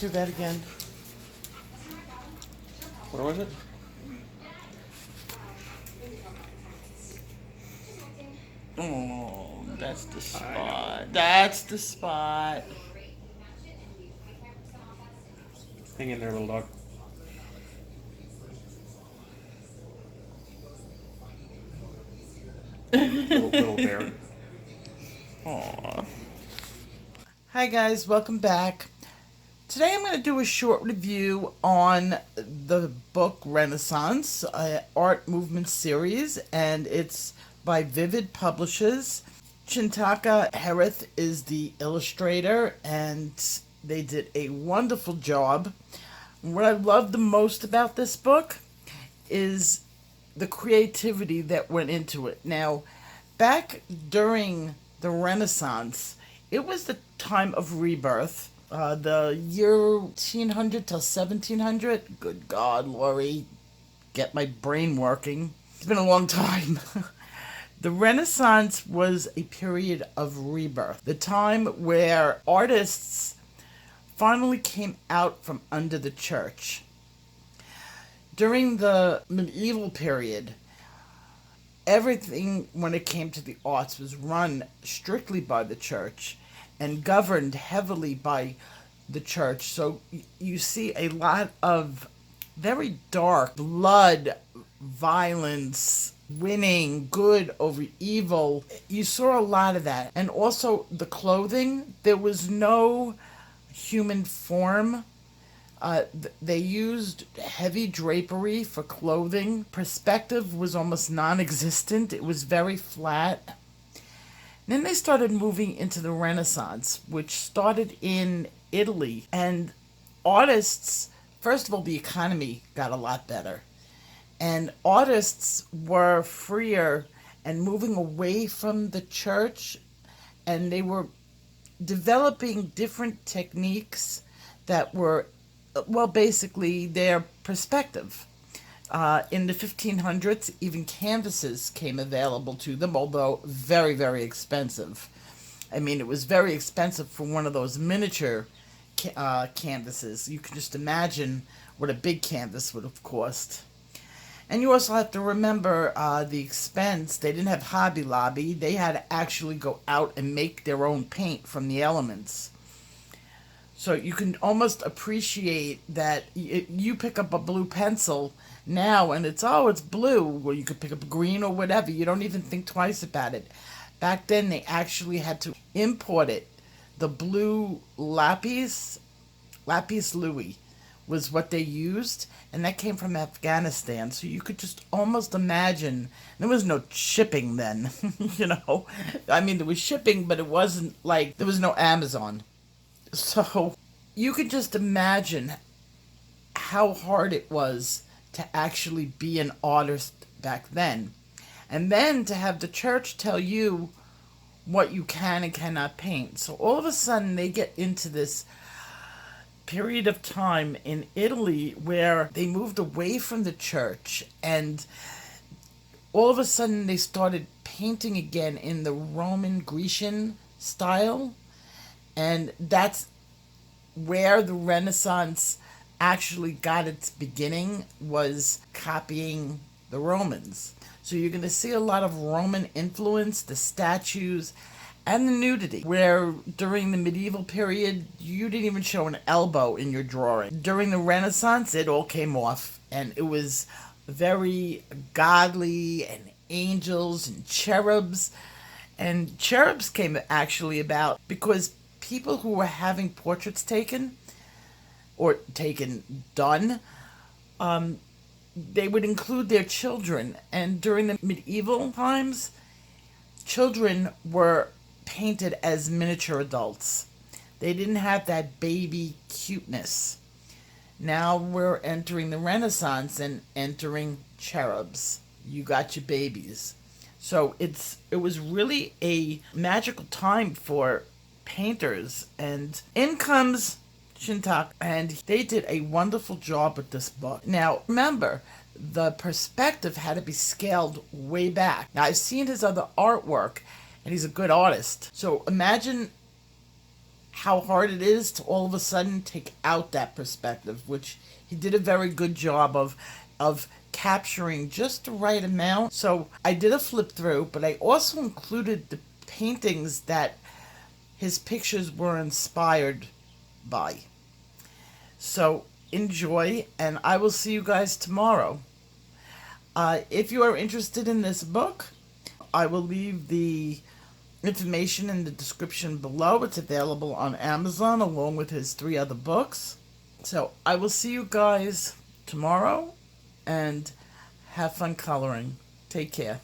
Do that again. What was it? Oh, that's the spot. That's the spot. Hang in there, little dog. Little bear. Aw. Hi guys, welcome back. Today I'm going to do a short review on the book Renaissance, art movement series, and it's by Vivid Publishers. Chintaka Herith is the illustrator, and they did a wonderful job. What I love the most about this book is the creativity that went into it. Now, back during the Renaissance, it was the time of rebirth. The year 1800 till 1700. Good God, Lori, get my brain working. It's been a long time. The Renaissance was a period of rebirth, the time where artists finally came out from under the church. During the medieval period, everything when it came to the arts was run strictly by the church and governed heavily by the church. So you see a lot of very dark blood, violence, winning good over evil. You saw a lot of that. And also the clothing, there was no human form. They used heavy drapery for clothing. Perspective was almost non-existent. It was very flat. Then they started moving into the Renaissance, which started in Italy. And artists, first of all, the economy got a lot better. And artists were freer and moving away from the church. And they were developing different techniques that were, well, basically their perspective. In the 1500s, even canvases came available to them, although very, very expensive. I mean, it was very expensive for one of those miniature canvases. You can just imagine what a big canvas would have cost. And you also have to remember the expense. They didn't have Hobby Lobby. They had to actually go out and make their own paint from the elements. So you can almost appreciate that you pick up a blue pencil now and it's blue, or you could pick up green or whatever. You don't even think twice about it. Back then they actually had to import it. The blue lapis louis was what they used, and that came from Afghanistan. So you could just almost imagine. There was no shipping then, you know. I mean, there was shipping, but it wasn't like there was no Amazon. So you could just imagine how hard it was to actually be an artist back then. And then to have the church tell you what you can and cannot paint. So all of a sudden they get into this period of time in Italy where they moved away from the church, and all of a sudden they started painting again in the Roman Grecian style. And that's where the Renaissance actually got its beginning, was copying the Romans. So you're going to see a lot of Roman influence, the statues, and the nudity, where during the medieval period, you didn't even show an elbow in your drawing. During the Renaissance, it all came off, and it was very godly, and angels and cherubs. And cherubs came actually about because people who were having portraits taken or done, they would include their children. And during the medieval times, children were painted as miniature adults. They didn't have that baby cuteness. Now we're entering the Renaissance and entering cherubs. You got your babies. So it was really a magical time for painters. And in comes Shintak, and they did a wonderful job with this book. Now, remember, the perspective had to be scaled way back. Now, I've seen his other artwork, and he's a good artist. So imagine how hard it is to all of a sudden take out that perspective, which he did a very good job of capturing just the right amount. So I did a flip through, but I also included the paintings that his pictures were inspired by. So enjoy, and I will see you guys tomorrow. If you are interested in this book, I will leave the information in the description below. It's available on Amazon along with his 3 other books. So I will see you guys tomorrow, and have fun coloring. Take care.